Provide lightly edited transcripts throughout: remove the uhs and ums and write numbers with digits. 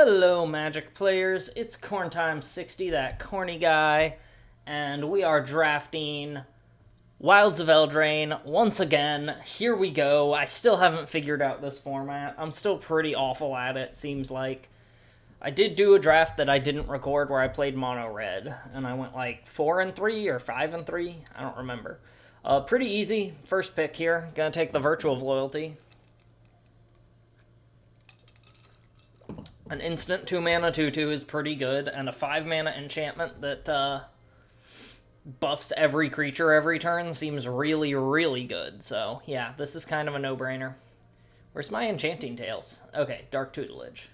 Hello, Magic players. It's CornTime60, that corny guy, and we are drafting Wilds of Eldraine once again. Here we go. I still haven't figured out this format. I'm still pretty awful at it, seems like. I did do a draft that I didn't record where I played mono red, and I went like 4-3 or 5-3. I don't remember. Pretty easy. First pick here. Gonna take the Virtue of Loyalty. An instant 2-mana 2/2 is pretty good, and a 5-mana enchantment that buffs every creature every turn seems really, really good. So, yeah, this is kind of a no-brainer. Where's my Enchanting Tales? Okay, Dark Tutelage.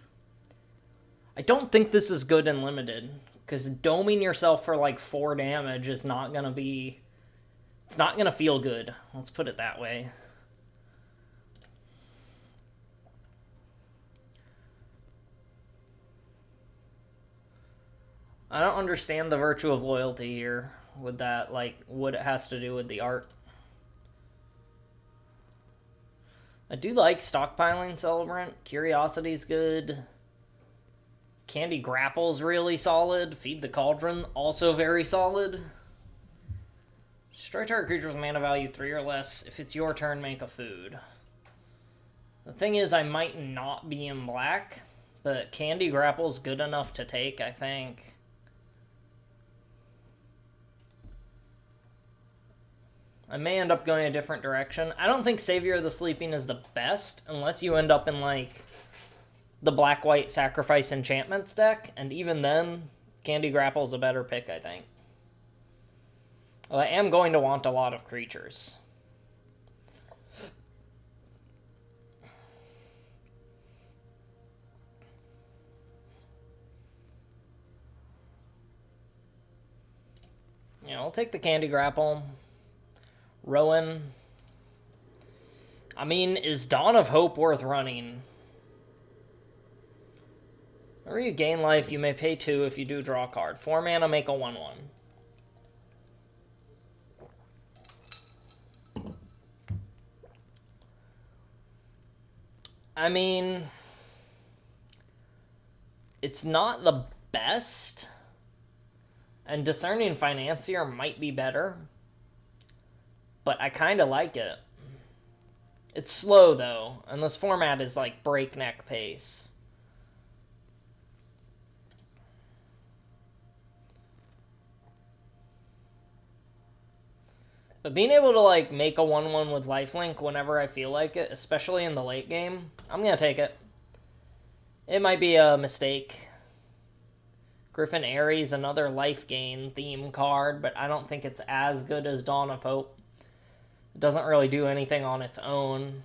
I don't think this is good in Limited, because doming yourself for like 4 damage is not going to be... It's not going to feel good. Let's put it that way. I don't understand the Virtue of Loyalty here with that, like, what it has to do with the art. I do like stockpiling Celebrant. Curiosity's good. Candy Grapple's really solid. Feed the Cauldron, also very solid. Destroy target creature with mana value 3 or less. If it's your turn, make a food. The thing is, I might not be in black, but Candy Grapple's good enough to take, I think. I may end up going a different direction. I don't think Savior of the Sleeping is the best, unless you end up in, like, the black-white sacrifice enchantments deck, and even then, Candy Grapple's a better pick, I think. Well, I am going to want a lot of creatures. Yeah, I'll take the Candy Grapple. Rowan. I mean, is Dawn of Hope worth running? Whenever you gain life, you may pay 2 if you do draw a card. 4 mana, make a 1/1. I mean, it's not the best, and Discerning Financier might be better. But I kind of like it. It's slow, though, and this format is like breakneck pace. But being able to like make a 1/1 with lifelink whenever I feel like it, especially in the late game, I'm going to take it. It might be a mistake. Griffin Ares, another life gain theme card, but I don't think it's as good as Dawn of Hope. It doesn't really do anything on its own.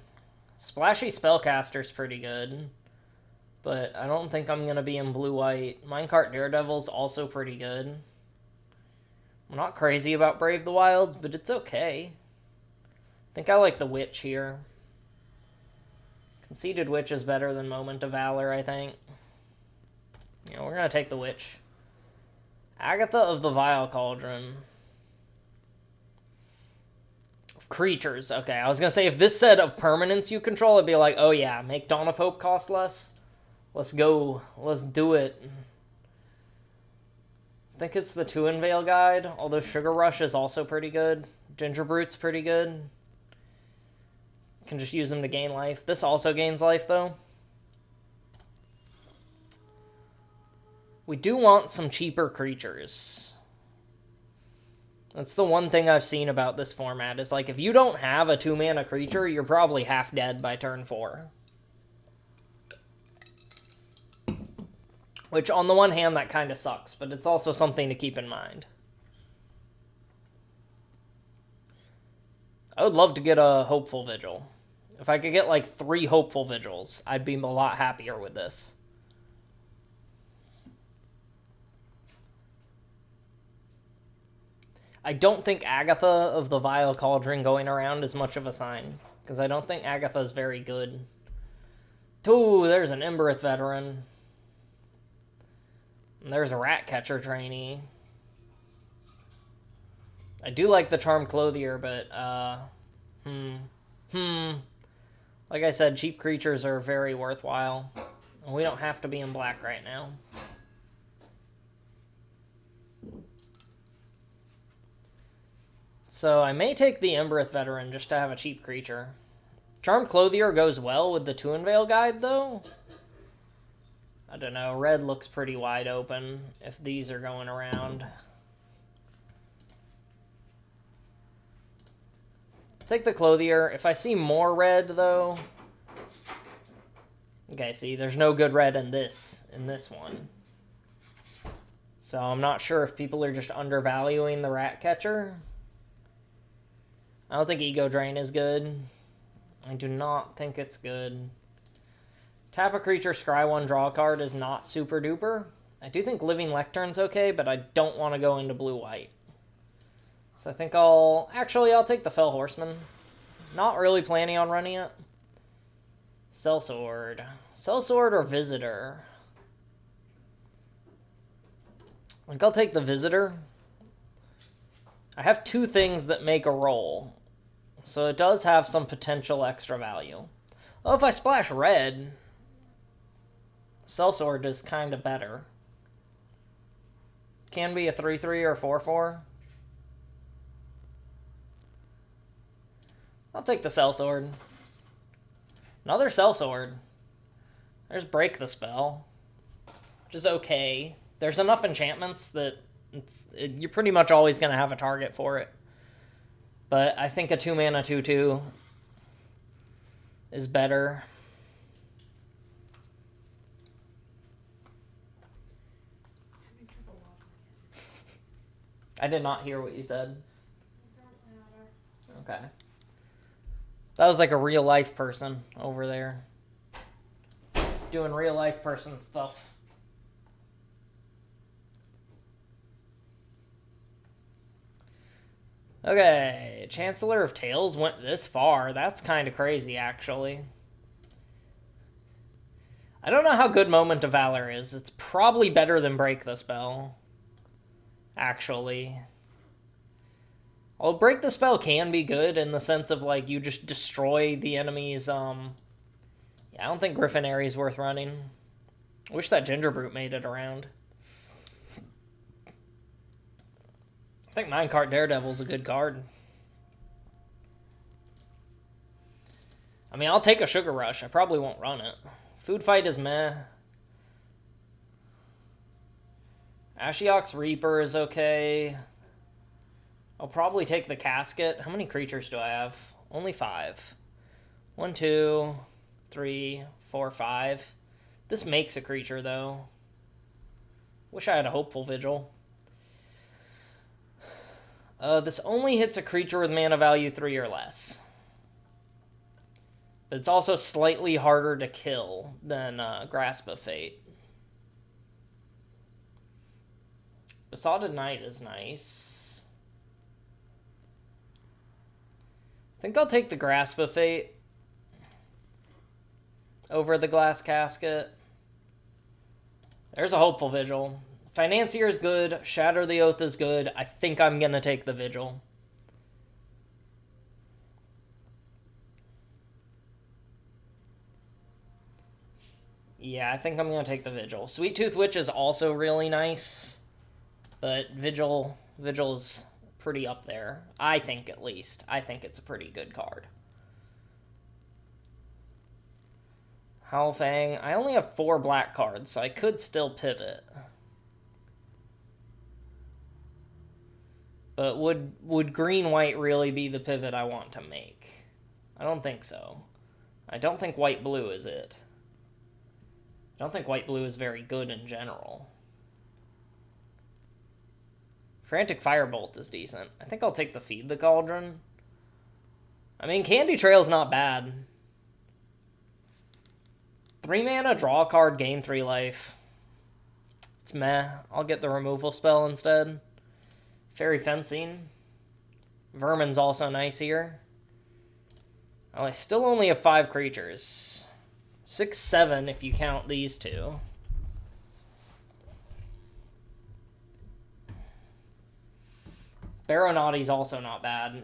Splashy Spellcaster's pretty good, but I don't think I'm going to be in blue-white. Minecart Daredevil's also pretty good. I'm not crazy about Brave the Wilds, but it's okay. I think I like the Witch here. Conceited Witch is better than Moment of Valor, I think. Yeah, we're going to take the Witch. Agatha of the Vile Cauldron. Creatures. Okay, I was going to say, if this said of permanents you control, it'd be like, oh yeah, make Dawn of Hope cost less. Let's go. Let's do it. I think it's the 2-in-Veil guide, although Sugar Rush is also pretty good. Ginger Brute's pretty good. Can just use them to gain life. This also gains life, though. We do want some cheaper creatures. That's the one thing I've seen about this format, is like, if you don't have a 2-mana creature, you're probably half dead by turn 4. Which, on the one hand, that kind of sucks, but it's also something to keep in mind. I would love to get a Hopeful Vigil. If I could get, like, 3 Hopeful Vigils, I'd be a lot happier with this. I don't think Agatha of the Vile Cauldron going around is much of a sign, because I don't think Agatha's very good. Ooh, there's an Embereth Veteran. And there's a Ratcatcher trainee. I do like the Charmed Clothier, but, like I said, cheap creatures are very worthwhile. We don't have to be in black right now. So I may take the Embereth Veteran just to have a cheap creature. Charmed Clothier goes well with the Tuon Vale Guide, though. I don't know. Red looks pretty wide open if these are going around. Take the Clothier. If I see more red, though... Okay, see, there's no good red in this one. So I'm not sure if people are just undervaluing the Rat Catcher. I don't think Ego Drain is good. I do not think it's good. Tap a creature, scry one, draw a card is not super duper. I do think Living Lectern's okay, but I don't want to go into blue-white. So I think I'll take the Fell Horseman. Not really planning on running it. Sellsword. Sellsword or Visitor? I think I'll take the Visitor. I have two things that make a roll. So it does have some potential extra value. Well, if I splash red, Sellsword is kind of better. Can be a 3/3 or 4/4. I'll take the Sellsword. Another Sellsword. There's Break the Spell, which is okay. There's enough enchantments that you're pretty much always going to have a target for it. But I think a 2-mana 2/2 is better. I did not hear what you said. It don't matter. Okay. That was like a real life person over there. Doing real life person stuff. Okay, Chancellor of Tales went this far. That's kind of crazy, actually. I don't know how good Moment of Valor is. It's probably better than Break the Spell, actually. Well, Break the Spell can be good in the sense of, like, you just destroy the enemy's, Yeah, I don't think Griffin Aerie is worth running. I wish that Ginger Brute made it around. I think Minecart Daredevil's a good card. I mean, I'll take a Sugar Rush. I probably won't run it. Food Fight is meh. Ashiok's Reaper is okay. I'll probably take the Casket. How many creatures do I have? Only 5. 1, 2, 3, 4, 5. This makes a creature, though. Wish I had a Hopeful Vigil. This only hits a creature with mana value 3 or less. But it's also slightly harder to kill than Grasp of Fate. Besotted Knight is nice. I think I'll take the Grasp of Fate over the Glass Casket. There's a Hopeful Vigil. Financier is good. Shatter the Oath is good. I think I'm going to take the Vigil. Yeah, I think I'm going to take the Vigil. Sweet Tooth Witch is also really nice. But Vigil is pretty up there. I think, at least. I think it's a pretty good card. Howlfang. I only have 4 black cards, so I could still pivot. But would green-white really be the pivot I want to make? I don't think so. I don't think white-blue is it. I don't think white-blue is very good in general. Frantic Firebolt is decent. I think I'll take the Feed the Cauldron. I mean, Candy Trail's not bad. 3 mana, draw a card, gain 3 life. It's meh. I'll get the removal spell instead. Fairy Fencing. Vermin's also nice here. Oh, I still only have 5 creatures. 6, 7 if you count these two. Baronati's also not bad.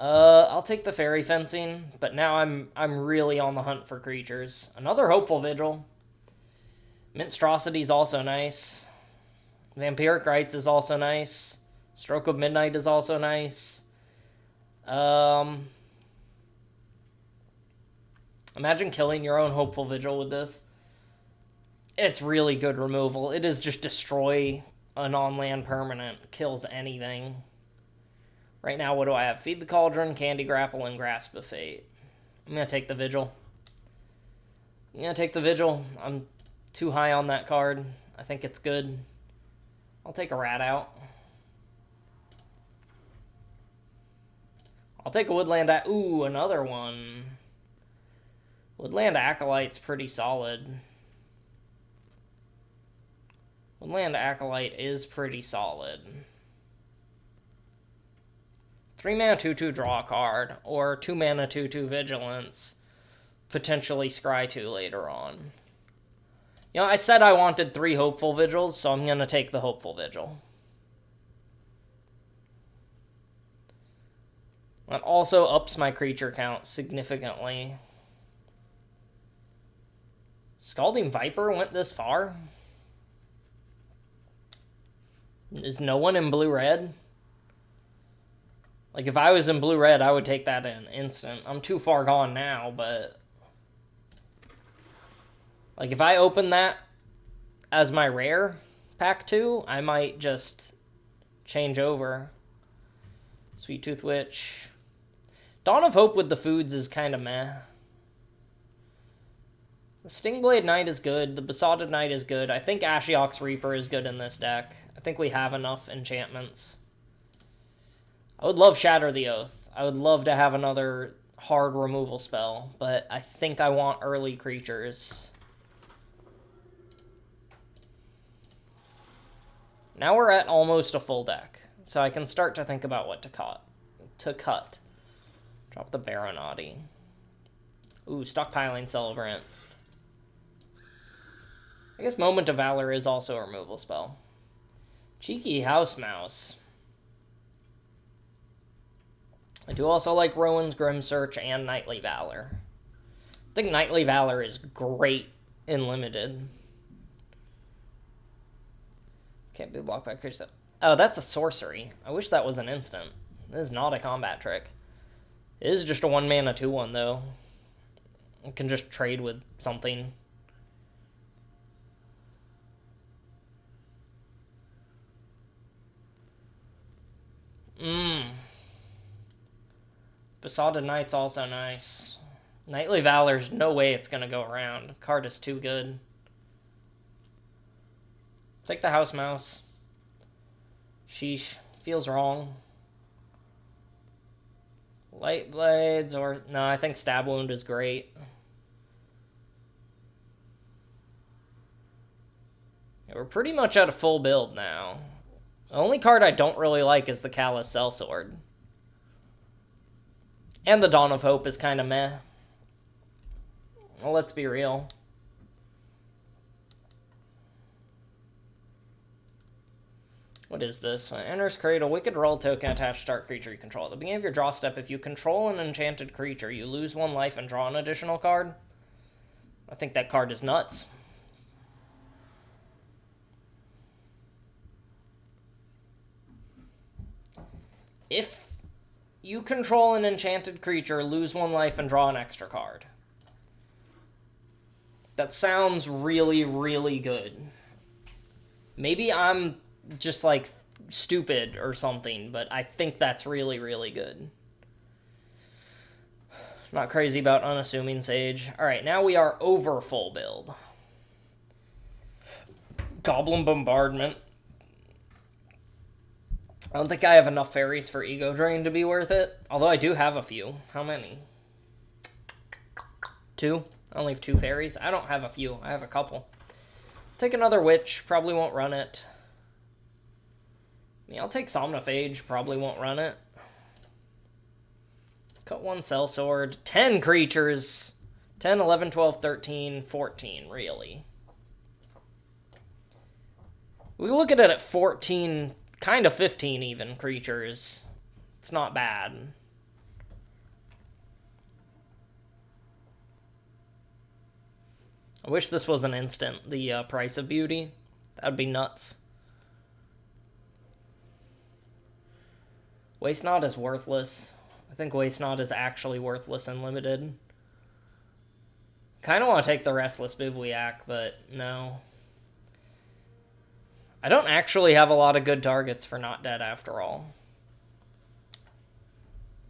I'll take the fairy fencing, but now I'm really on the hunt for creatures. Another hopeful vigil. Monstrosity's also nice. Vampiric Rites is also nice. Stroke of Midnight is also nice. Imagine killing your own hopeful vigil with this. It's really good removal. It is just destroy a non-land permanent. Kills anything. Right now, what do I have? Feed the Cauldron, Candy Grapple, and Grasp of Fate. I'm going to take the Vigil. I'm too high on that card. I think it's good. I'll take a Rat out. I'll take a Woodland... Ooh, another one. Woodland Acolyte's pretty solid. Woodland Acolyte is pretty solid. 3 mana 2/2 draw a card, or 2 mana 2/2 Vigilance. Potentially Scry 2 later on. You know, I said I wanted 3 Hopeful Vigils, so I'm going to take the Hopeful Vigil. That also ups my creature count significantly. Scalding Viper went this far? Is no one in blue-red? Like, if I was in blue-red, I would take that in instant. I'm too far gone now, but... Like, if I open that as my rare, pack 2, I might just change over. Sweet Tooth Witch. Dawn of Hope with the foods is kind of meh. The Stingblade Knight is good. The Besotted Knight is good. I think Ashiok's Reaper is good in this deck. I think we have enough enchantments. I would love Shatter the Oath. I would love to have another hard removal spell, but I think I want early creatures. Now we're at almost a full deck, so I can start to think about what to cut. Drop the Baronati. Ooh, Stockpiling Celebrant. I guess Moment of Valor is also a removal spell. Cheeky House Mouse. I do also like Rowan's Grim Search and Nightly Valor. I think Nightly Valor is great in Limited. Can't be blocked by creature. Oh, that's a sorcery. I wish that was an instant. This is not a combat trick. It is just a 1 mana 2/1 though. You can just trade with something. Besotted Knight's also nice. Nightly Valor's no way it's gonna go around. Card is too good. Take the House Mouse. Sheesh. Feels wrong. Light Blades or... No, I think Stab Wound is great. Yeah, we're pretty much at a full build now. The only card I don't really like is the Callous Sellsword. And the Dawn of Hope is kind of meh. Well, let's be real. What is this? Enters Cradle. Wicked Roll token attached to start creature you control. At the beginning of your draw step, if you control an enchanted creature, you lose 1 life and draw an additional card. I think that card is nuts. If you control an enchanted creature, lose 1 life, and draw an extra card. That sounds really, really good. Maybe I'm just, like, stupid or something, but I think that's really, really good. Not crazy about Unassuming Sage. Alright, now we are over full build. Goblin Bombardment. I don't think I have enough fairies for Ego Drain to be worth it. Although I do have a few. How many? 2? I only have 2 fairies. I don't have a few. I have a couple. Take another Witch. Probably won't run it. I mean, I'll take Somnophage. Probably won't run it. Cut 1 Sellsword. 10 creatures. 10, 11, 12, 13, 14, really. We look at it at 14... kind of 15 even creatures. It's not bad. I wish this was an instant, the price of beauty. That'd be nuts. Waste Not is worthless. I think Waste Not is actually worthless and limited. Kind of want to take the Restless Bivouac, but no. I don't actually have a lot of good targets for Not Dead after all.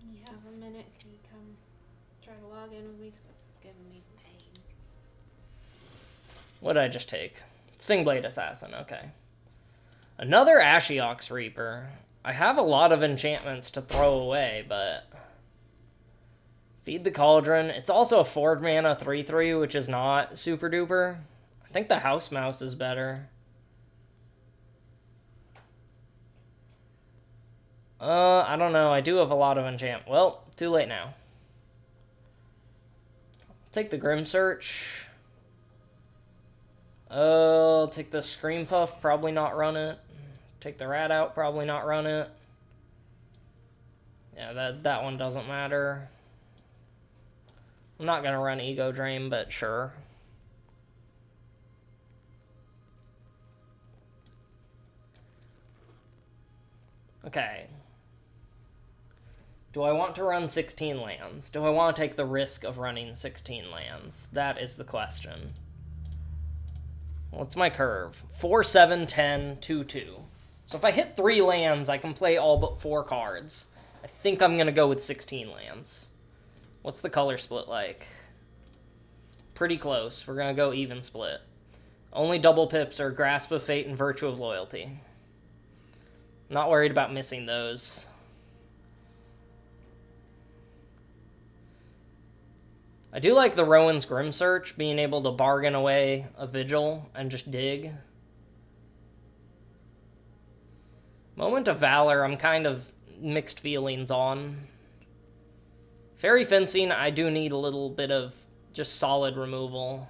You have a minute. Can you come try to log in with me? Because it's giving me pain. What did I just take? Stingblade Assassin, okay. Another Ashiok's Reaper. I have a lot of enchantments to throw away, but... Feed the Cauldron. It's also a 4-mana 3/3, which is not super duper. I think the House Mouse is better. I don't know. I do have a lot of enchant. Well, too late now. Take the Grim Search. Take the Scream Puff. Probably not run it. Take the Rat out. Probably not run it. Yeah, that one doesn't matter. I'm not going to run Ego Drain, but sure. Okay. Do I want to run 16 lands? Do I want to take the risk of running 16 lands? That is the question. What's my curve? 4, 7, 10, 2, 2. So if I hit 3 lands, I can play all but 4 cards. I think I'm going to go with 16 lands. What's the color split like? Pretty close. We're going to go even split. Only double pips are Grasp of Fate and Virtue of Loyalty. Not worried about missing those. I do like the Rowan's Grim Search, being able to bargain away a Vigil and just dig. Moment of Valor, I'm kind of mixed feelings on. Fairy Fencing, I do need a little bit of just solid removal.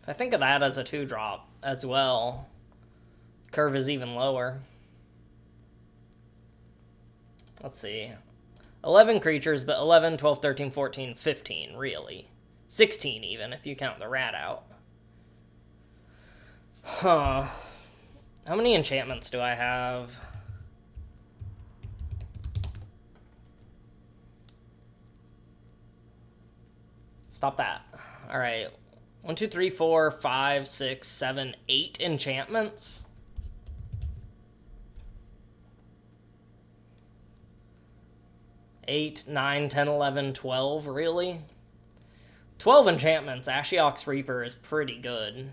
If I think of that as a 2-drop as well, curve is even lower. Let's see. 11 creatures, but 11, 12, 13, 14, 15, really. 16 even, if you count the rat out. Huh. How many enchantments do I have? Stop that. Alright. 1, 2, 3, 4, 5, 6, 7, 8 enchantments? Eight, 9, 10, 11, 12, really? 12 enchantments. Ashiok's Reaper is pretty good.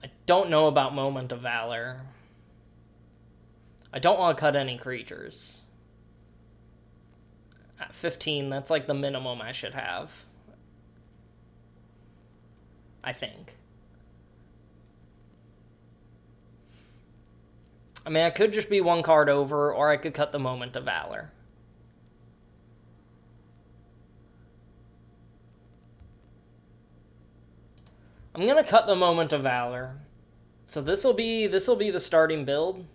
I don't know about Moment of Valor. I don't want to cut any creatures. At 15, that's like the minimum I should have. I think. I mean, I could just be 1 card over, or I could cut the Moment of Valor. I'm gonna cut the Moment of Valor. So this'll be the starting build.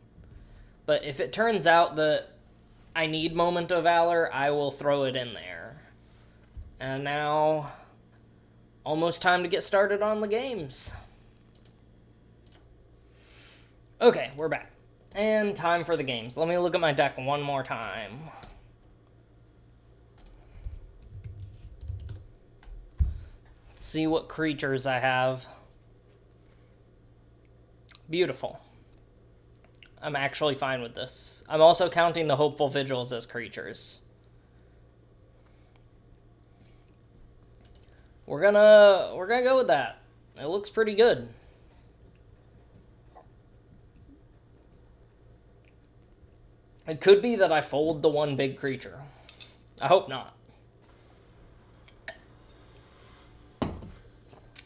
But if it turns out that I need Moment of Valor, I will throw it in there. And now, almost time to get started on the games. Okay, we're back. And time for the games. Let me look at my deck one more time. Let's see what creatures I have. Beautiful. I'm actually fine with this. I'm also counting the Hopeful Vigils as creatures. We're gonna go with that. It looks pretty good. It could be that I fold the 1 big creature. I hope not.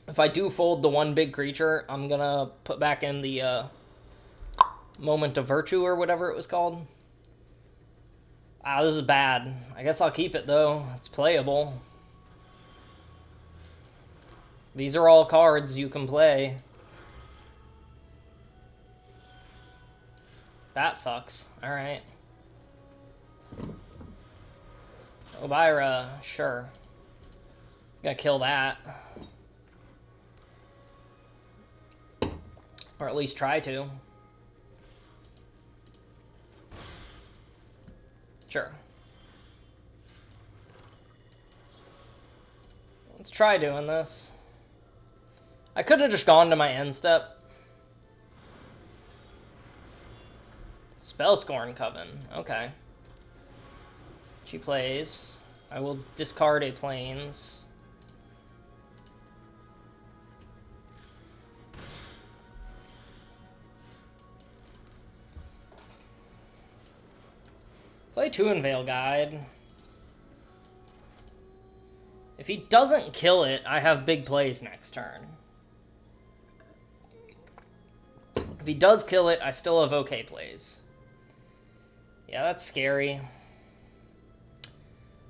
If I do fold the 1 big creature, I'm gonna put back in the Moment of Virtue or whatever it was called. Ah, this is bad. I guess I'll keep it though. It's playable. These are all cards you can play. That sucks. Alright. Elvira, sure. Gotta kill that. Or at least try to. Sure. Let's try doing this. I could have just gone to my end step. Spellscorn Coven. Okay. She plays. I will discard a plains. Play 2 Veil Guide. If he doesn't kill it, I have big plays next turn. If he does kill it, I still have okay plays. Yeah, that's scary.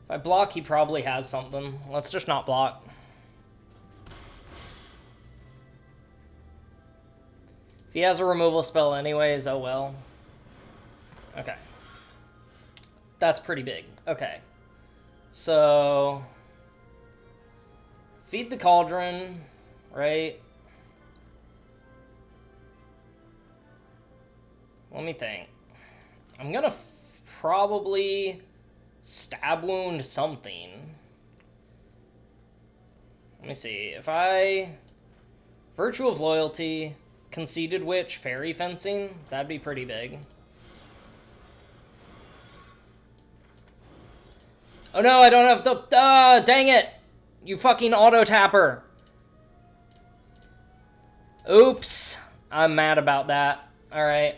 If I block, he probably has something. Let's just not block. If he has a removal spell anyways, oh well. Okay. That's pretty big. Okay. So... Feed the Cauldron, right? Let me think. I'm gonna probably stab wound something. Let me see. If I... Virtue of Loyalty, Conceited Witch, Fairy Fencing, that'd be pretty big. Oh no, I don't have the... dang it! You fucking auto-tapper! Oops. I'm mad about that. Alright,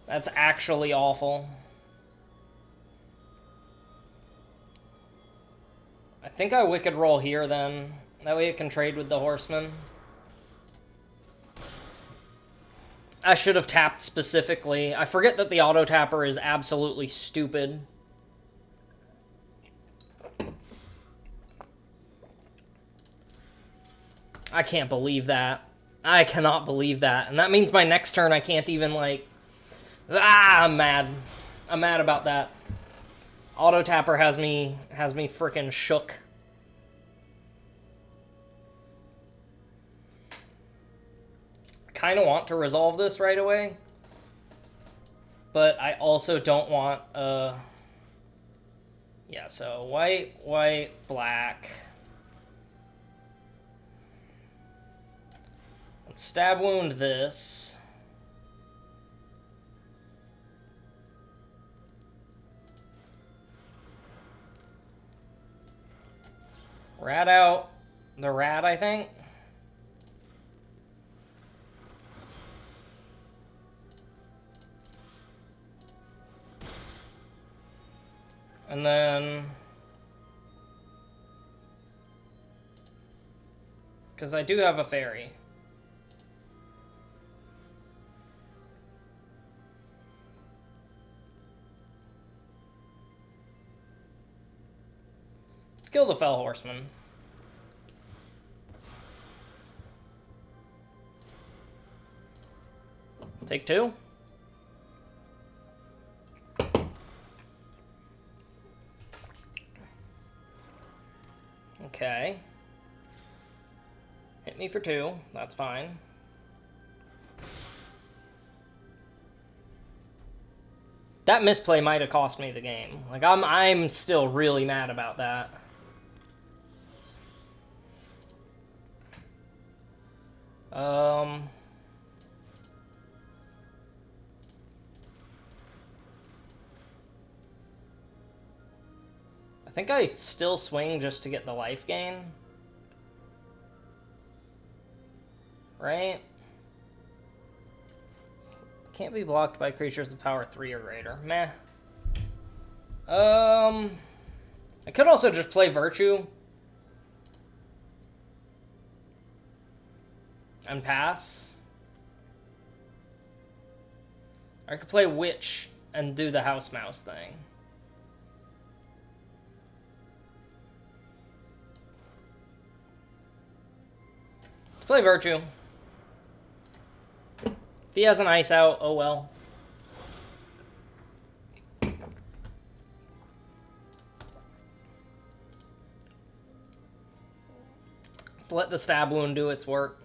that's actually awful. I think I Wicked Roll here, then. That way it can trade with the Horseman. I should have tapped specifically. I forget that the auto-tapper is absolutely stupid. I can't believe that. I cannot believe that. And that means my next turn I can't even, like... I'm mad. I'm mad about that. Auto-tapper has me frickin' shook. I kind of want to resolve this right away. But I also don't want, yeah, so white, black... Stab wound this. Rat out the rat, I think. And then... Because I do have a fairy. Let's kill the Fell Horseman. Take 2. Okay. Hit me for 2. That's fine. That misplay might have cost me the game. Like, I'm still really mad about that. I think I still swing just to get the life gain. Right? Can't be blocked by creatures with power 3 or greater. Meh. I could also just play Virtue. And pass. Or I could play Witch and do the House Mouse thing. Let's play Virtue. he has an ice out, oh well. Let's let the stab wound do its work.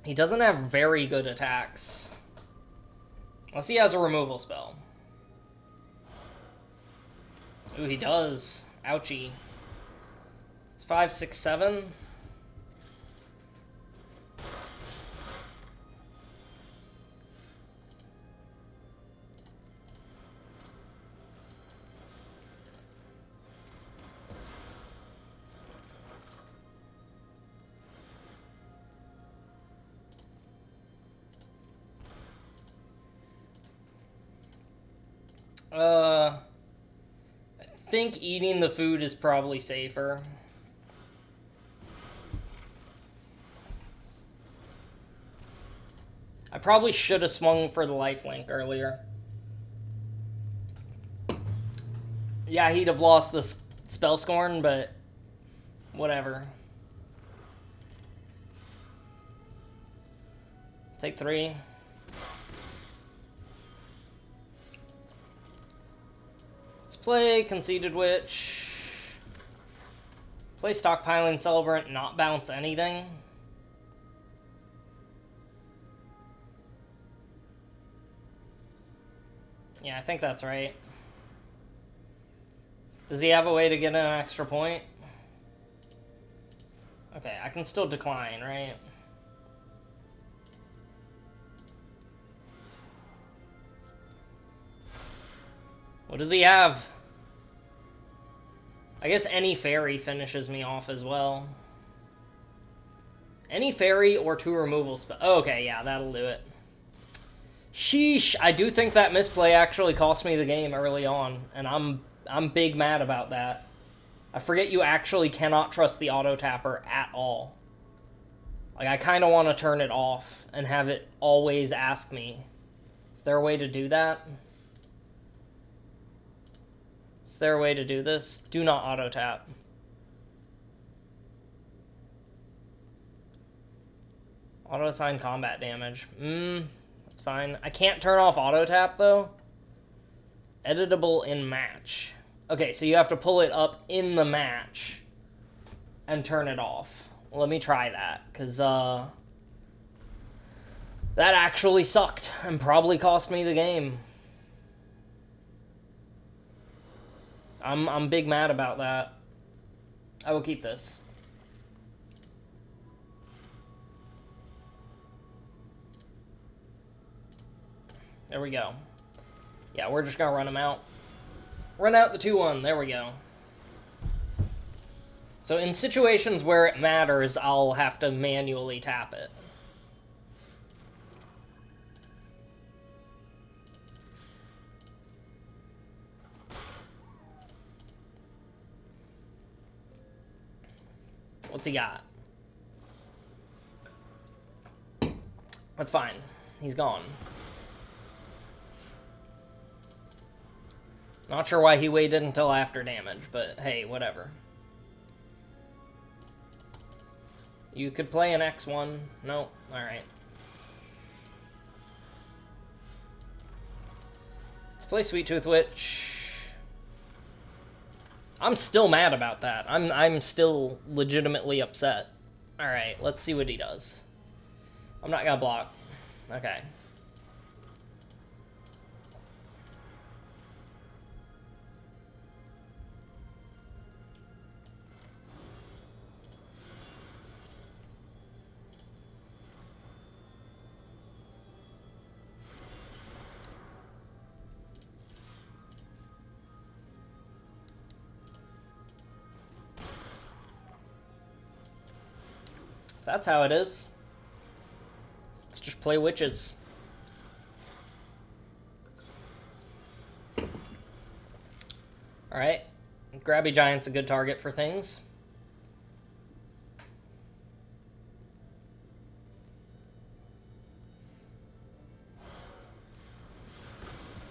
He doesn't have very good attacks. Unless he has a removal spell. Ooh, he does. Ouchie. It's 5, 6, 7. I think eating the food is probably safer. I probably should have swung for the lifelink earlier. Yeah, he'd have lost the spell scorn, but whatever. Take 3. Let's play Conceited Witch. Play Stockpiling Celebrant, not bounce anything. Yeah, I think that's right. Does he have a way to get an extra point? Okay, I can still decline, right? What does he have? I guess any fairy finishes me off as well. Any fairy or 2 removal spell. Oh, okay, yeah, that'll do it. Sheesh, I do think that misplay actually cost me the game early on, and I'm big mad about that. I forget you actually cannot trust the auto tapper at all. Like, I kind of want to turn it off and have it always ask me. Is there a way to do that? Is there a way to do this? Do not auto tap. Auto assign combat damage. That's fine. I can't turn off auto tap though. Editable in match. Okay, so you have to pull it up in the match and turn it off. Well, let me try that, because that actually sucked and probably cost me the game. I'm big mad about that. I will keep this. There we go. Yeah, we're just gonna run them out. Run out the 2-1. There we go. So in situations where it matters, I'll have to manually tap it. What's he got? That's fine. He's gone. Not sure why he waited until after damage, but hey, whatever. You could play an X1. Nope. Alright. Let's play Sweet Tooth Witch. I'm still mad about that. I'm still legitimately upset. Alright, let's see what he does. I'm not gonna block. Okay. That's how it is. Let's just play witches. Alright. Grabby Giant's a good target for things.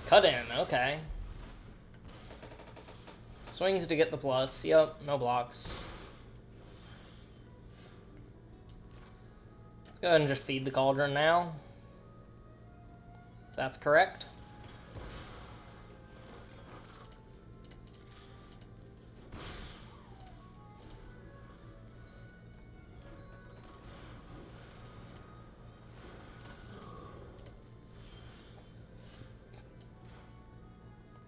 Cut in, okay. Swings to get the plus. Yep, no blocks. Let's go ahead and just feed the cauldron now. That's correct.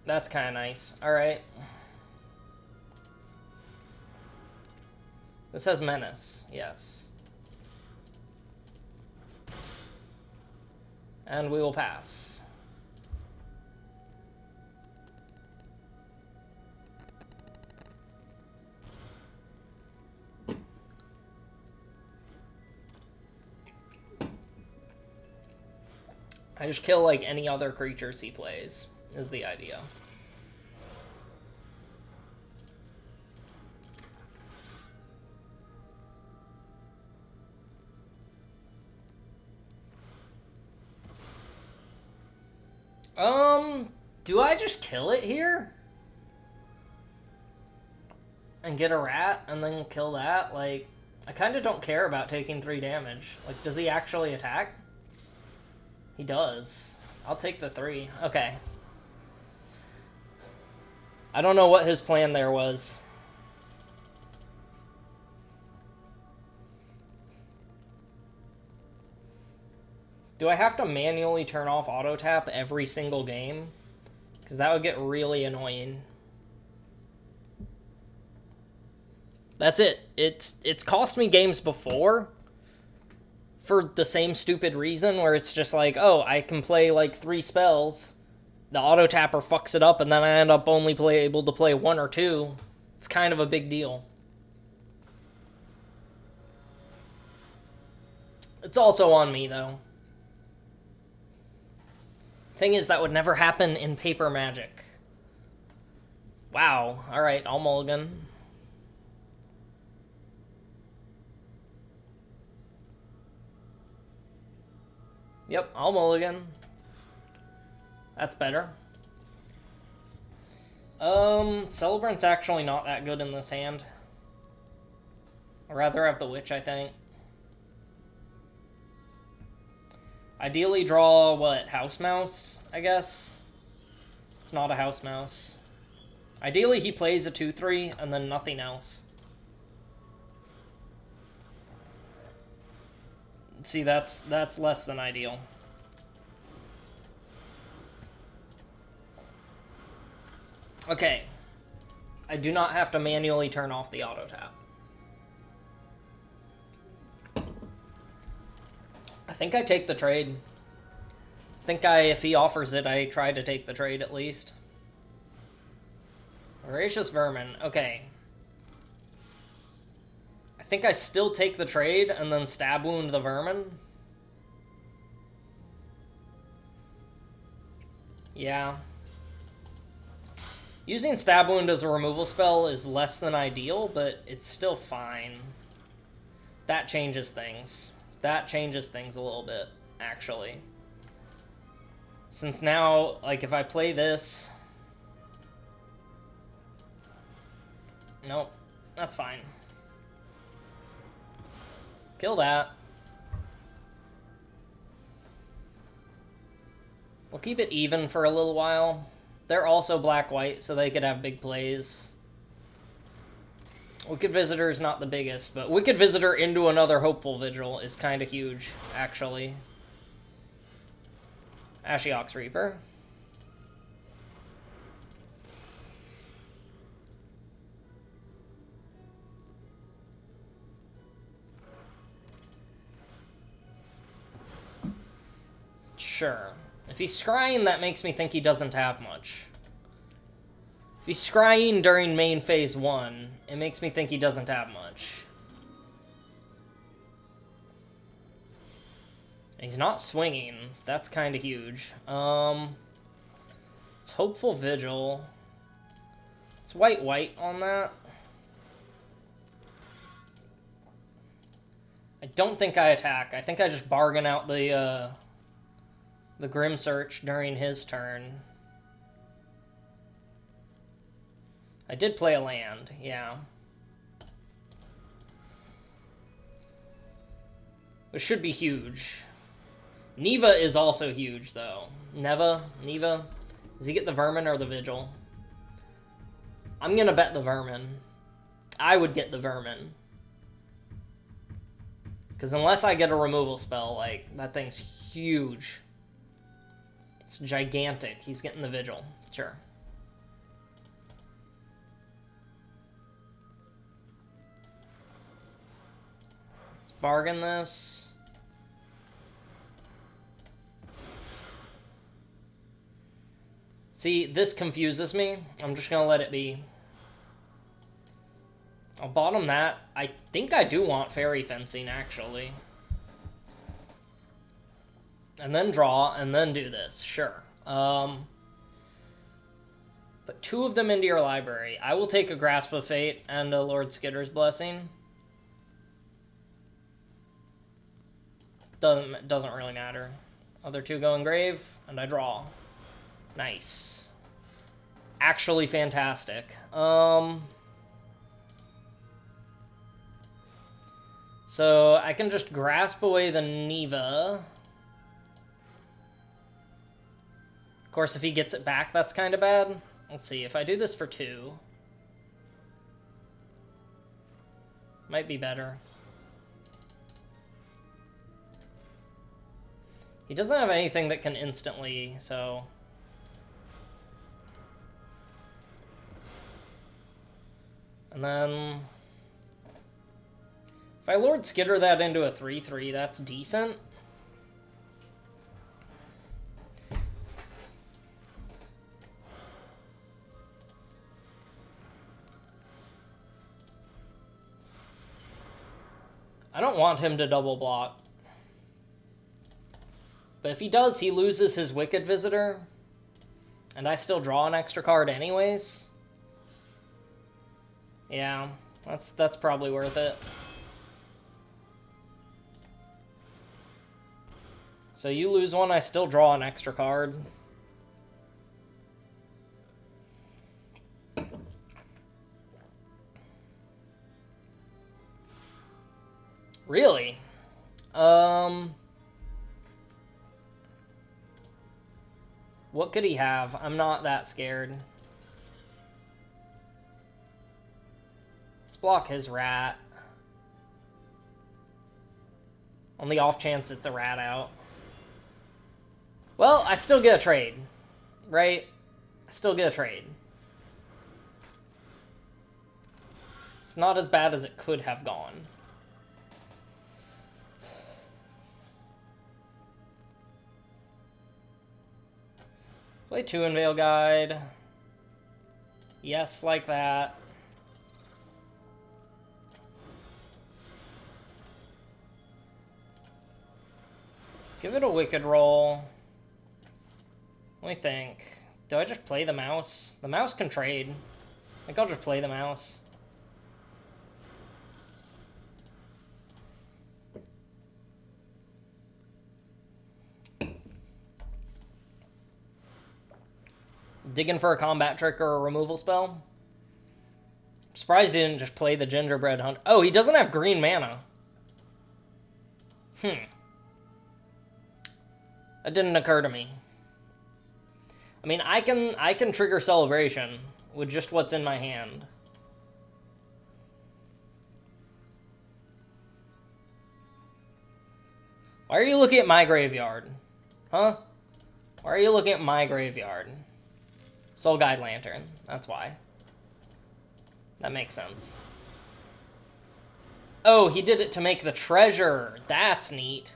That's kind of nice. Alright. This has menace. Yes. And we will pass. I just kill like any other creatures he plays, is the idea. Do I just kill it here? And get a rat and then kill that? Like, I kind of don't care about taking 3 damage. Like, does he actually attack? He does. I'll take the 3. Okay. I don't know what his plan there was. Do I have to manually turn off auto tap every single game? Because that would get really annoying. That's it. It's cost me games before for the same stupid reason where it's just like, oh, I can play like 3 spells. The auto tapper fucks it up and then I end up only able to play 1 or 2. It's kind of a big deal. It's also on me though. Thing is, that would never happen in paper Magic. Wow. Alright, I'll mulligan. Yep, I'll mulligan. That's better. Celebrant's actually not that good in this hand. I'd rather have the Witch, I think. Ideally draw, what, House Mouse, I guess? It's not a House Mouse. Ideally he plays a 2-3 and then nothing else. See, that's less than ideal. Okay. I do not have to manually turn off the auto tap. I think I take the trade. I think if he offers it, I try to take the trade at least. Voracious Vermin. Okay. I think I still take the trade and then stab wound the vermin. Yeah. Using stab wound as a removal spell is less than ideal, but it's still fine. That changes things. That changes things a little bit, actually. Since now, like, if I play this... Nope. That's fine. Kill that. We'll keep it even for a little while. They're also black-white, so they could have big plays. Wicked Visitor is not the biggest, but Wicked Visitor into another Hopeful Vigil is kind of huge, actually. Ashiok's Reaper. Sure. If he's scrying, that makes me think he doesn't have much. If he's scrying during main phase 1, it makes me think he doesn't have much. He's not swinging. That's kind of huge. It's Hopeful Vigil. It's white on that. I don't think I attack. I think I just bargain out the Grim Search during his turn. I did play a land, yeah. Which should be huge. Neva is also huge, though. Neva? Does he get the Vermin or the Vigil? I'm gonna bet the Vermin. I would get the Vermin. Because unless I get a removal spell, like, that thing's huge. It's gigantic. He's getting the Vigil. Sure. Let's bargain this. See, this confuses me. I'm just gonna let it be. I'll bottom that. I think I do want Fairy Fencing, actually. And then draw, and then do this. Sure. Put 2 of them into your library. I will take a Grasp of Fate and a Lord Skitter's Blessing. Doesn't really matter. Other 2 go in grave, and I draw. Nice. Actually fantastic. So I can just grasp away the Neva. Of course, if he gets it back, that's kind of bad. Let's see, if I do this for 2. Might be better. He doesn't have anything that can instantly, so... And then... If I Lord Skitter that into a 3/3, that's decent. I don't want him to double block. But if he does, he loses his Wicked Visitor. And I still draw an extra card anyways. Yeah, that's probably worth it. So you lose one, I still draw an extra card. Really? What could he have? I'm not that scared. Let's block his rat. On the off chance it's a rat out. Well, I still get a trade, right? I still get a trade. It's not as bad as it could have gone. Play 2 Unveil Guide. Yes, like that. Give it a Wicked roll. Let me think. Do I just play the mouse? The mouse can trade. I think I'll just play the mouse. Digging for a combat trick or a removal spell? I'm surprised he didn't just play the Gingerbread Hunt. Oh, he doesn't have green mana. That didn't occur to me. I mean, I can trigger Celebration with just what's in my hand. Why are you looking at my graveyard? Huh? Why are you looking at my graveyard? Soul Guide Lantern. That's why. That makes sense. Oh, he did it to make the treasure. That's neat.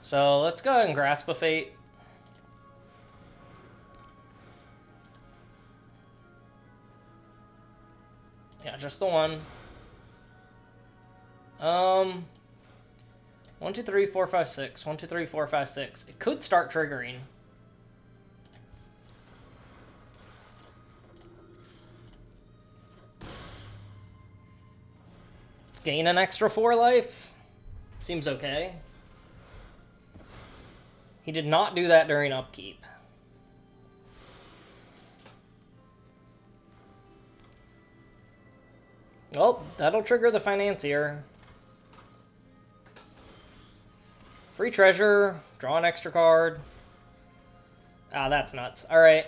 So let's go ahead and Grasp a Fate. Yeah, just the one. 1, 2, 3, 4, 5, 6. 1, 2, 3, 4, 5, 6. It could start triggering. Let's gain an extra 4 life. Seems okay. He did not do that during upkeep. Well, that'll trigger the Financier. Free treasure. Draw an extra card. Ah, that's nuts. Alright.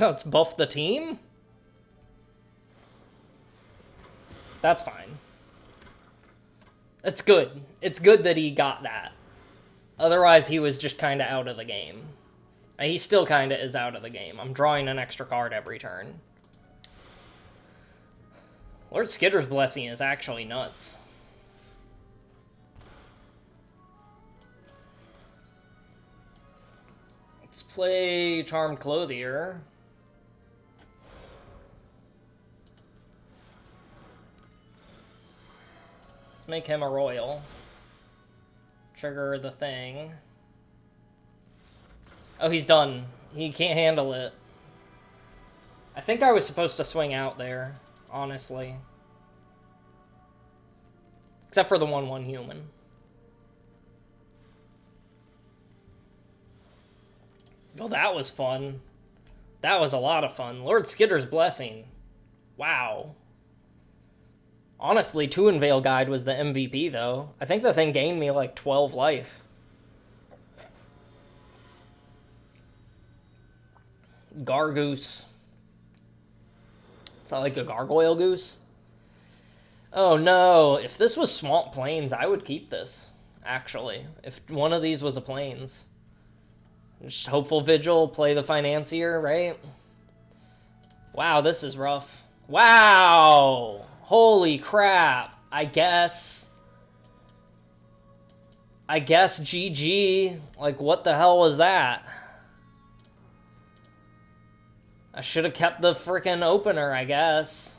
Let's buff the team? That's fine. It's good. It's good that he got that. Otherwise, he was just kind of out of the game. He still kind of is out of the game. I'm drawing an extra card every turn. Lord Skitter's Blessing is actually nuts. Let's play Charmed Clothier. Let's make him a royal. Trigger the thing. Oh, he's done. He can't handle it. I think I was supposed to swing out there, honestly. Except for the 1/1 human. Well, that was fun. That was a lot of fun. Lord Skitter's Blessing. Wow. Honestly, Tuinvale Guide was the MVP, though. I think the thing gained me, like, 12 life. Gargoose. Is that like a gargoyle goose? Oh, no. If this was Swamp Plains, I would keep this, actually. If one of these was a Plains. Just Hopeful Vigil, play the Financier, right? Wow, this is rough. Wow! Holy crap. I guess GG. Like, what the hell was that? I should have kept the frickin' opener, I guess.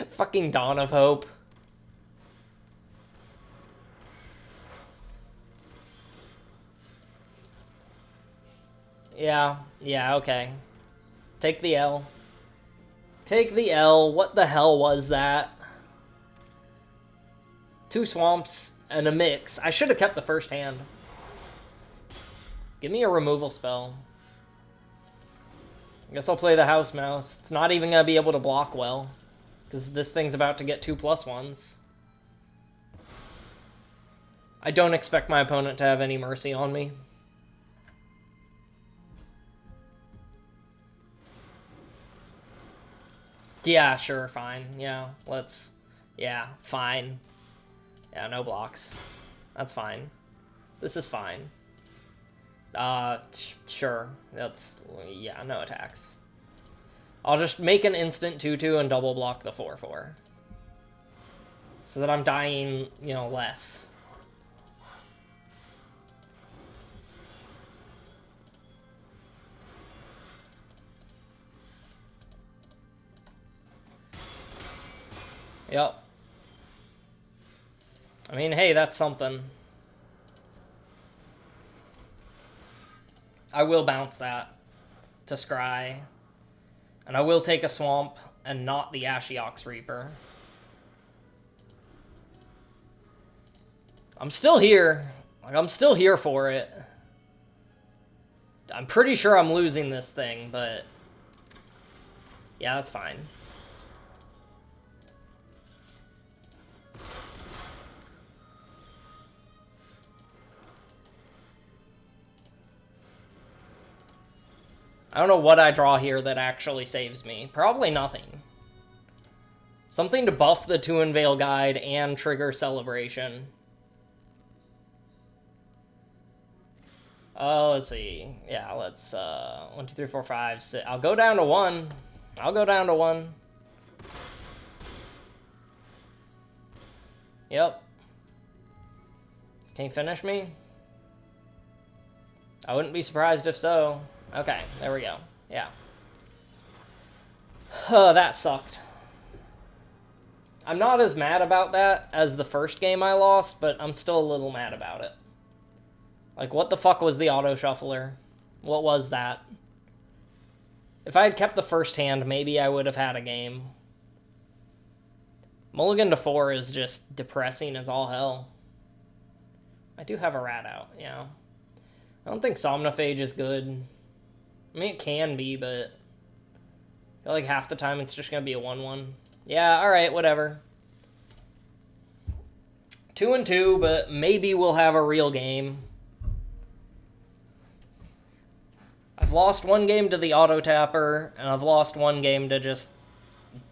Fucking Dawn of Hope. Yeah, okay. Take the L. Take the L. What the hell was that? 2 swamps and a mix. I should have kept the first hand. Give me a removal spell. I guess I'll play the House Mouse. It's not even going to be able to block well, because this thing's about to get 2+1s. I don't expect my opponent to have any mercy on me. Yeah, sure, fine. Yeah, let's... Yeah, fine. Yeah, no blocks. That's fine. This is fine. Sure. That's... Yeah, no attacks. I'll just make an instant 2/2 and double block the 4/4. So that I'm dying, you know, less. Yep. I mean, hey, that's something. I will bounce that to Scry. And I will take a Swamp and not the Ashiok's Reaper. I'm still here. Like, I'm still here for it. I'm pretty sure I'm losing this thing, but... Yeah, that's fine. I don't know what I draw here that actually saves me. Probably nothing. Something to buff the Tuinvale Guide and trigger Celebration. Let's see. Yeah, let's, 1, 2, 3, 4, 5, 6. I'll go down to 1. I'll go down to 1. Yep. Can you finish me? I wouldn't be surprised if so. Okay, there we go. Yeah. That sucked. I'm not as mad about that as the first game I lost, but I'm still a little mad about it. Like, what the fuck was the auto shuffler? What was that? If I had kept the first hand, maybe I would have had a game. Mulligan to 4 is just depressing as all hell. I do have a rat out, yeah. I don't think Somnophage is good. I mean, it can be, but I feel like half the time it's just going to be a 1-1. Yeah, alright, whatever. 2-2, but maybe we'll have a real game. I've lost one game to the auto tapper, and I've lost one game to just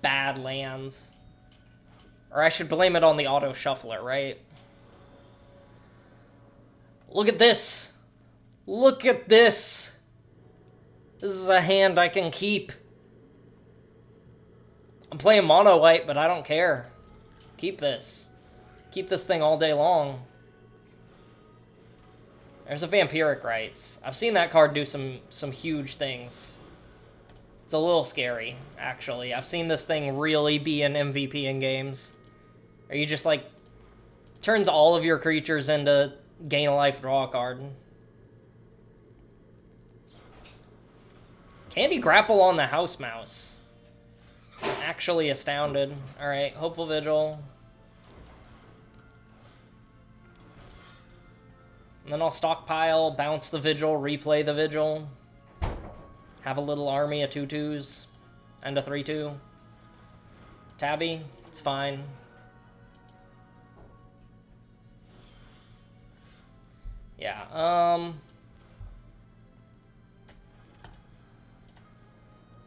bad lands. Or I should blame it on the auto shuffler, right? Look at this! Look at this! This is a hand I can keep. I'm playing mono white, but I don't care. Keep this. Keep this thing all day long. There's a Vampiric Rites. I've seen that card do some huge things. It's a little scary, actually. I've seen this thing really be an MVP in games. Are you just like turns all of your creatures into gain a life, draw a card? Candy Grapple on the House Mouse. I'm actually astounded. Alright, Hopeful Vigil. And then I'll stockpile, bounce the Vigil, replay the Vigil. Have a little army of 2/2s and a 3/2. Tabby, it's fine. Yeah,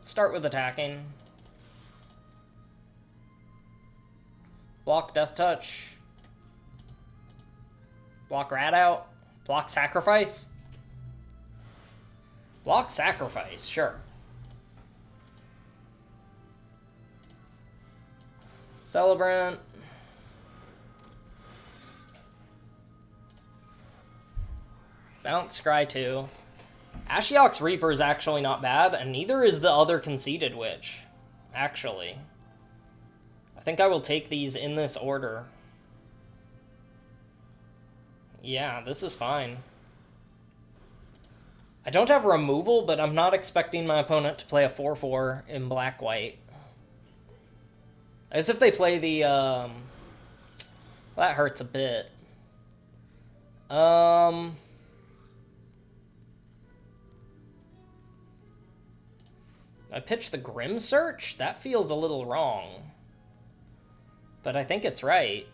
start with attacking. Block Death Touch. Block Rat out. Block Sacrifice? Block Sacrifice, sure. Celebrant. Bounce Scry 2. Ashiok's Reaper is actually not bad, and neither is the other Conceited Witch, actually. I think I will take these in this order. Yeah, this is fine. I don't have removal, but I'm not expecting my opponent to play a 4/4 in black-white. As if they play the, that hurts a bit. I pitched the Grim Search? That feels a little wrong. But I think it's right.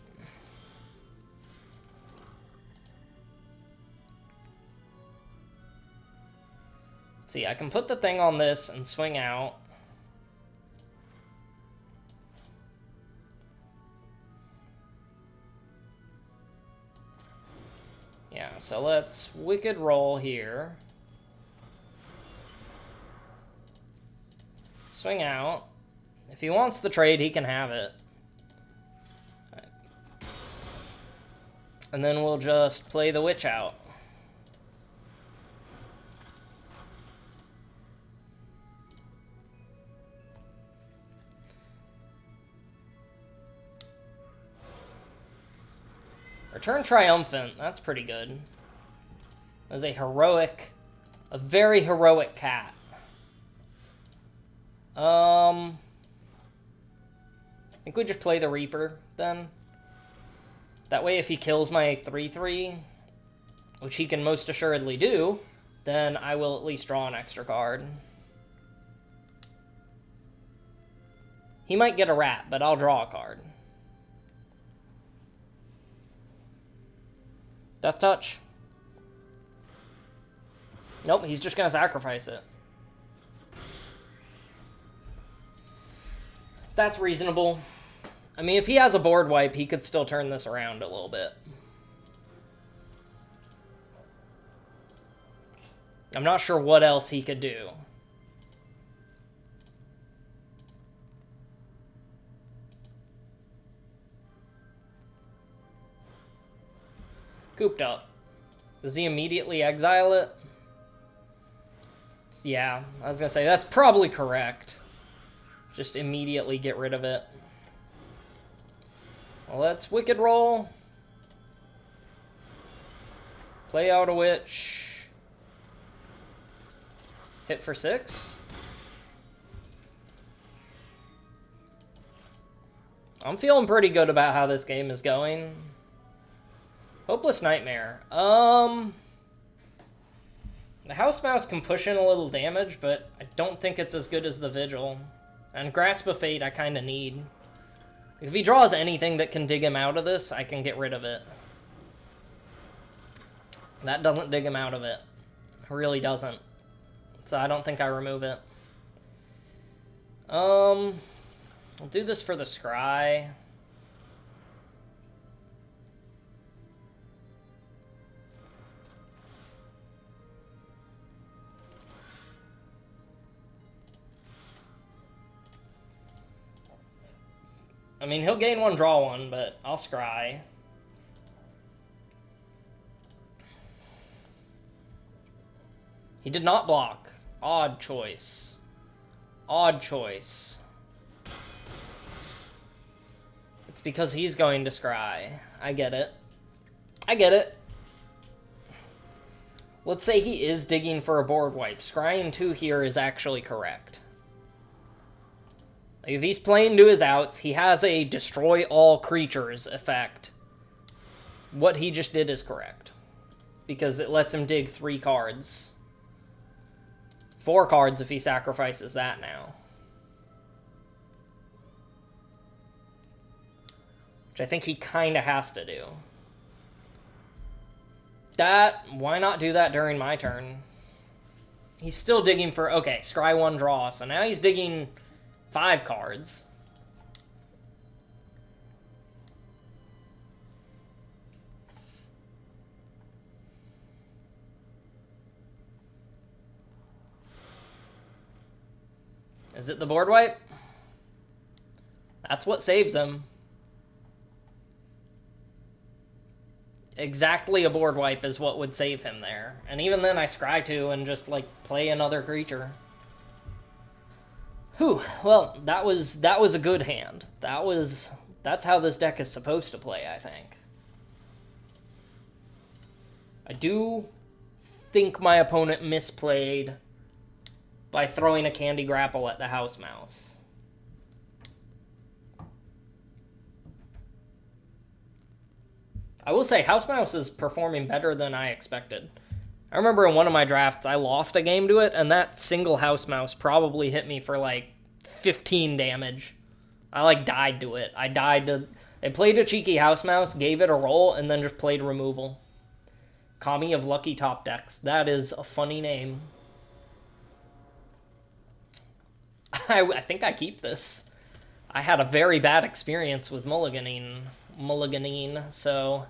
See, I can put the thing on this and swing out. Yeah, so let's Wicked Roll here. Swing out. If he wants the trade, he can have it. Right. And then we'll just play the Witch out. Return Triumphant, that's pretty good. As a very heroic cat. I think we just play the Reaper, then. That way, if he kills my 3/3, which he can most assuredly do, then I will at least draw an extra card. He might get a rat, but I'll draw a card. Death Touch. Nope, he's just going to sacrifice it. That's reasonable. I mean, if he has a board wipe, he could still turn this around a little bit. I'm not sure what else he could do. Cooped up. Does he immediately exile it? Yeah, I was gonna say, that's probably correct. Just immediately get rid of it. Well, let's Wicked Roll. Play out a Witch. Hit for 6. I'm feeling pretty good about how this game is going. Hopeless Nightmare. The House Mouse can push in a little damage, but I don't think it's as good as the Vigil. And Grasp of Fate I kind of need. If he draws anything that can dig him out of this, I can get rid of it. That doesn't dig him out of it. It really doesn't. So I don't think I remove it. I'll do this for the Scry. I mean, he'll gain one, draw one, but I'll Scry. He did not block. Odd choice. Odd choice. It's because he's going to Scry. I get it. I get it. Let's say he is digging for a board wipe. Scrying 2 here is actually correct. If he's playing to his outs, he has a destroy all creatures effect. What he just did is correct. Because it lets him dig 3 cards. 4 cards if he sacrifices that now. Which I think he kind of has to do. Why not do that during my turn? He's still digging for, okay, scry 1, draw. So now he's digging 5 cards. Is it the board wipe? That's what saves him. Exactly a board wipe is what would save him there. And even then I scry 2 and just, like, play another creature. Whew, well, that was a good hand. That's how this deck is supposed to play, I think. I do think my opponent misplayed by throwing a Candy Grapple at the House Mouse. I will say, House Mouse is performing better than I expected. I remember in one of my drafts, I lost a game to it, and that single House Mouse probably hit me for, like, 15 damage. I, like, died to it. I played a cheeky House Mouse, gave it a roll, and then just played removal. Kami of Lucky Top Decks. That is a funny name. I think I keep this. I had a very bad experience with mulliganing, so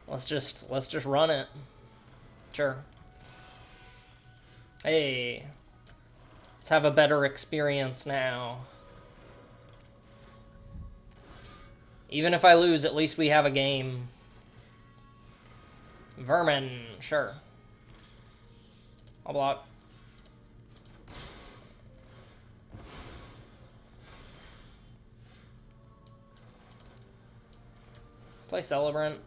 let's just run it. Sure. Hey, let's have a better experience now. Even if I lose, at least we have a game. Vermin, sure. I'll block. Play Celebrant.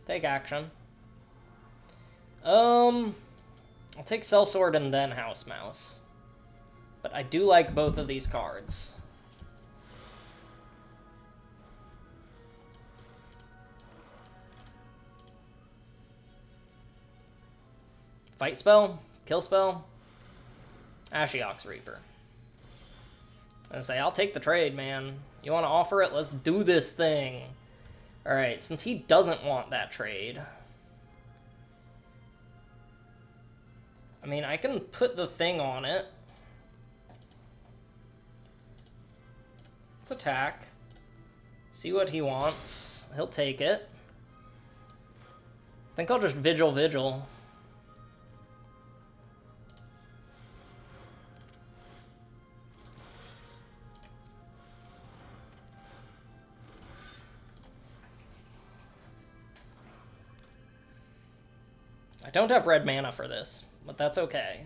Take action. I'll take Sellsword and then House Mouse. But I do like both of these cards. Fight spell? Kill spell? Ashiok's Reaper. I say, I'll take the trade, man. You want to offer it? Let's do this thing. Alright, since he doesn't want that trade... I mean, I can put the thing on it. Let's attack. See what he wants. He'll take it. I think I'll just Vigil. I don't have red mana for this, but that's okay.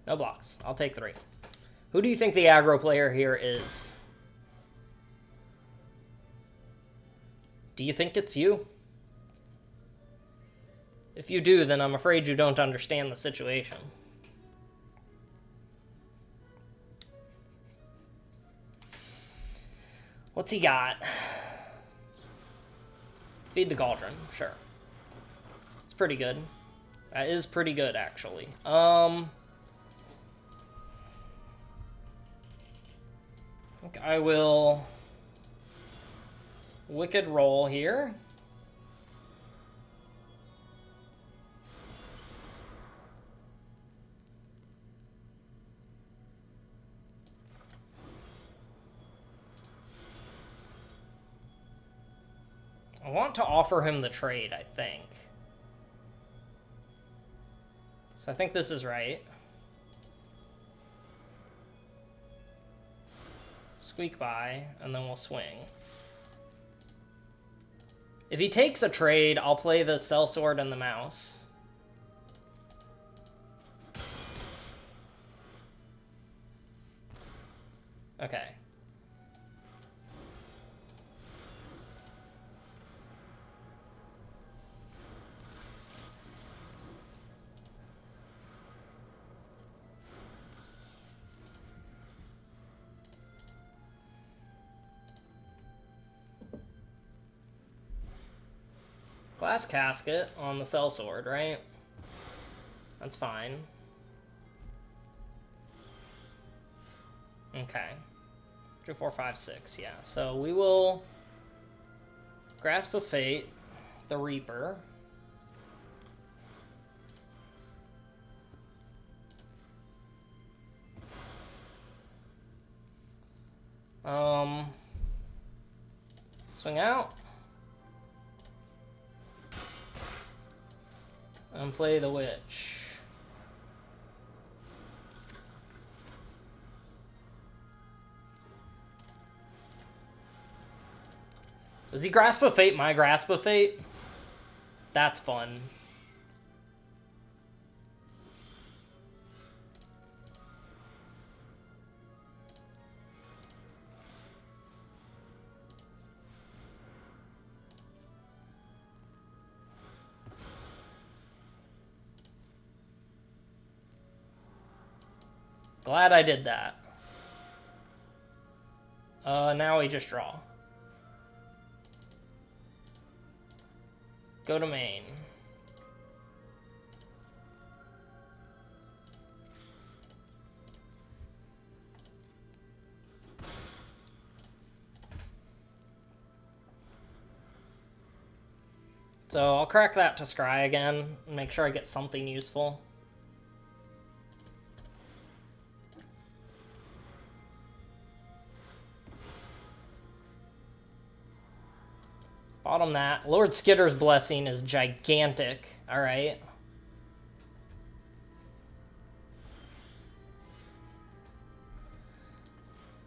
No blocks. I'll take 3. Who do you think the aggro player here is? Do you think it's you? If you do, then I'm afraid you don't understand the situation. What's he got? Feed the Cauldron, sure. It's pretty good. That is pretty good, actually. I think I will Wicked roll here. I want to offer him the trade, I think. So I think this is right. Squeak by, and then we'll swing. If he takes a trade, I'll play the Sellsword and the Mouse. Okay. Glass Casket on the Sellsword, right? That's fine. Okay. 2, 4, 5, 6, yeah. So we will Grasp of Fate, the Reaper. Swing out. And play the Witch. Does he Grasp of Fate my Grasp of Fate? That's fun. Glad I did that. Now we just draw. Go to main. So I'll crack that to scry again and make sure I get something useful. Bottom that. Lord Skitter's Blessing is gigantic. Alright.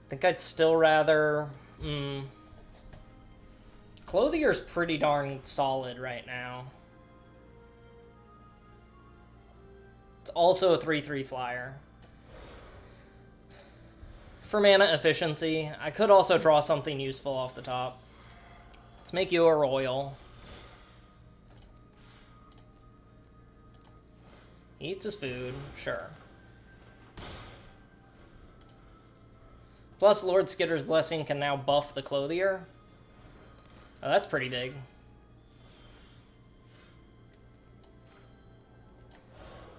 I think I'd still rather... Clothier's pretty darn solid right now. It's also a 3/3 flyer. For mana efficiency, I could also draw something useful off the top. Let's make you a royal. He eats his food, sure. Plus, Lord Skitter's Blessing can now buff the Clothier. Oh, that's pretty big.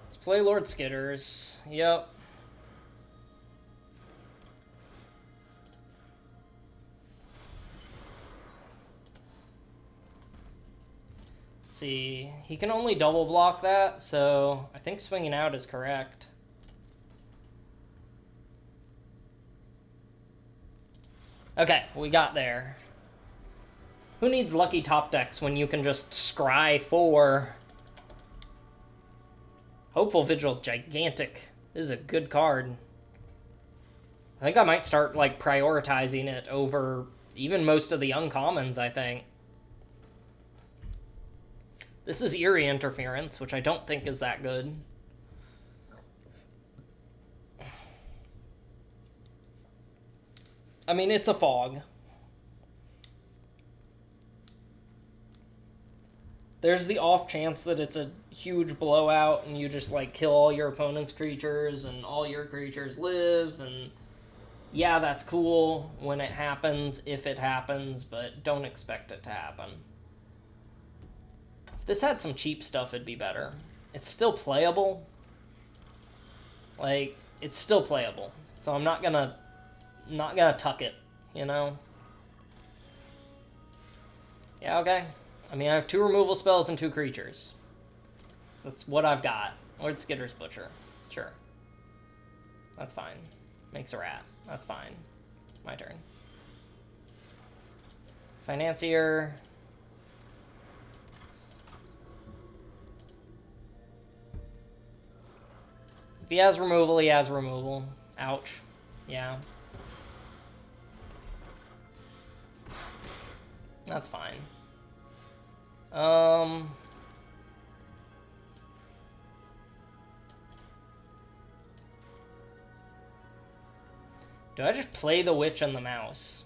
Let's play Lord Skitter's. Yep. See, he can only double block that, so I think swinging out is correct. Okay, we got there. Who needs lucky top decks when you can just scry 4? Hopeful Vigil's gigantic. This is a good card. I think I might start, like, prioritizing it over even most of the uncommons, I think. This is Eerie Interference, which I don't think is that good. I mean, it's a fog. There's the off chance that it's a huge blowout and you just, like, kill all your opponent's creatures and all your creatures live and Yeah, that's cool when it happens, if it happens, but don't expect it to happen. If this had some cheap stuff, it'd be better. It's still playable. Like, it's still playable. So I'm not gonna tuck it, you know? Yeah, okay. I mean, I have 2 removal spells and 2 creatures. That's what I've got. Lord Skitter's Butcher. Sure. That's fine. Makes a rat. That's fine. My turn. Financier. If he has removal, he has removal. Ouch. Yeah. That's fine. Do I just play the witch and the mouse?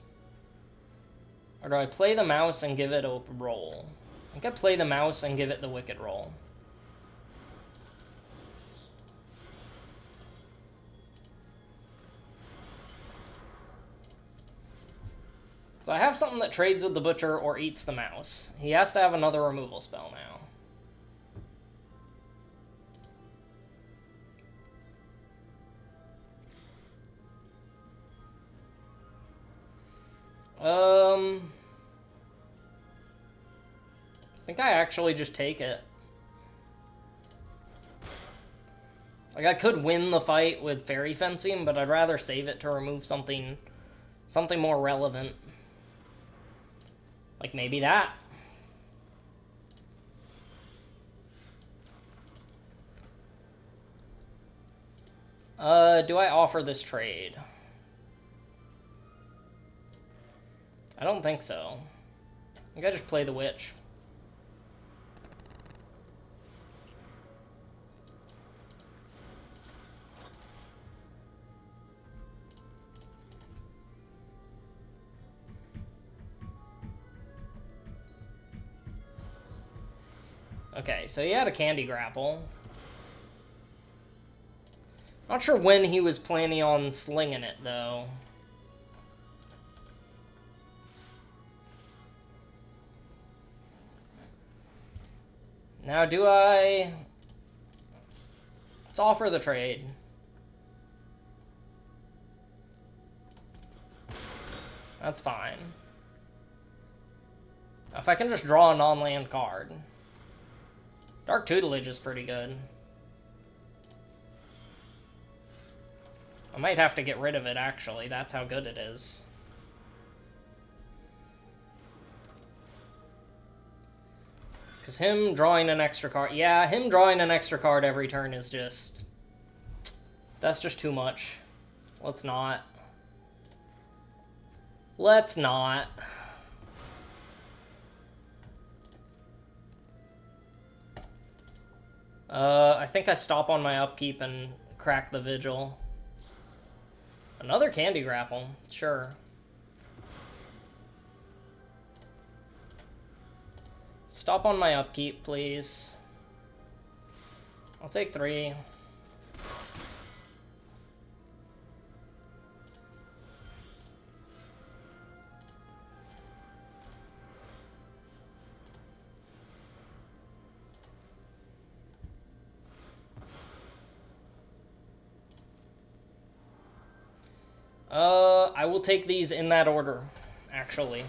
Or do I play the mouse and give it a roll? I think I play the mouse and give it the wicked roll. So I have something that trades with the butcher or eats the mouse. He has to have another removal spell now. I think I actually just take it. Like, I could win the fight with fairy fencing, but I'd rather save it to remove something more relevant. Like, maybe that. Do I offer this trade? I don't think so. I think I just play the witch. Okay, so he had a candy grapple. Not sure when he was planning on slinging it, though. Now, do I... Let's offer the trade. That's fine. If I can just draw a non-land card. Dark Tutelage is pretty good. I might have to get rid of it, actually. That's how good it is. Because him drawing an extra card... Yeah, him drawing an extra card every turn is just... That's just too much. Let's not. Let's not. I think I stop on my upkeep and crack the Vigil. Another candy grapple. Sure. Stop on my upkeep, please. I'll take 3. I will take these in that order, actually.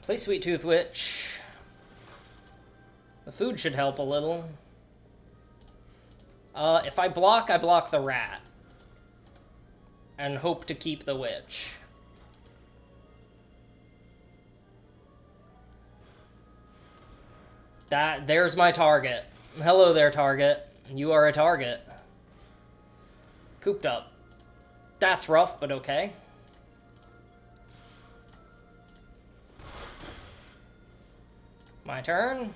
Play Sweet Tooth Witch. The food should help a little. If I block the rat. And hope to keep the witch. There's my target. Hello there, target. You are a target. Cooped up. That's rough, but okay. My turn.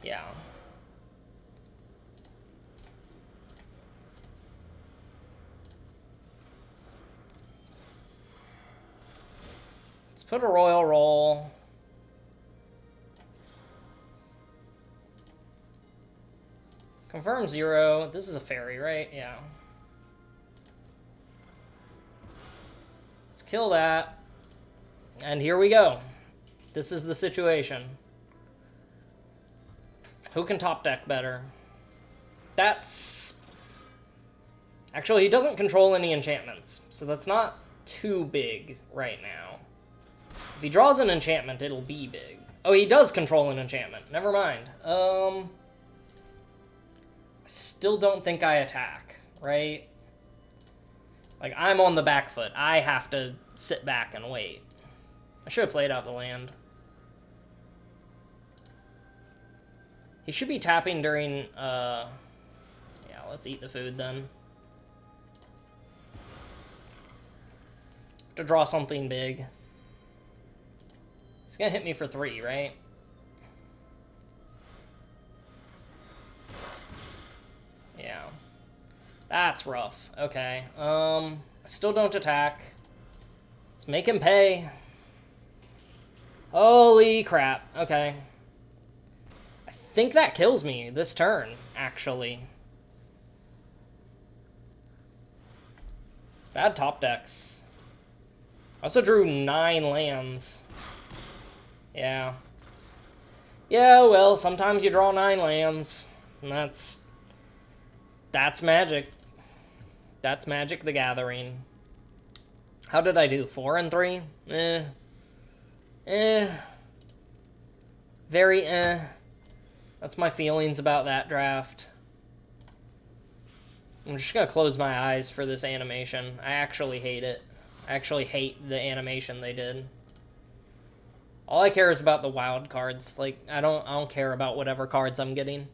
Yeah. put a royal roll. Confirm 0. This is a fairy, right? Yeah. Let's kill that. And here we go. This is the situation. Who can top deck better? That's... Actually, he doesn't control any enchantments, so that's not too big right now. If he draws an enchantment, it'll be big. Oh, he does control an enchantment. Never mind. I still don't think I attack, right? Like, I'm on the back foot. I have to sit back and wait. I should have played out the land. He should be tapping during, yeah, let's eat the food then. To draw something big. He's gonna hit me for 3, right? Yeah. That's rough. Okay. I still don't attack. Let's make him pay. Holy crap. Okay. I think that kills me this turn, actually. Bad top decks. I also drew 9 lands. Yeah. Yeah, well, sometimes you draw 9 lands. And that's Magic. That's Magic the Gathering. How did I do? 4 and 3? Very That's my feelings about that draft. I'm just gonna close my eyes for this animation. I actually hate it. I actually hate the animation they did. All I care is about the wild cards. Like, I don't care about whatever cards I'm getting.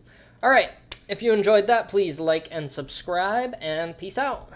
Alright, if you enjoyed that, please like and subscribe, and peace out.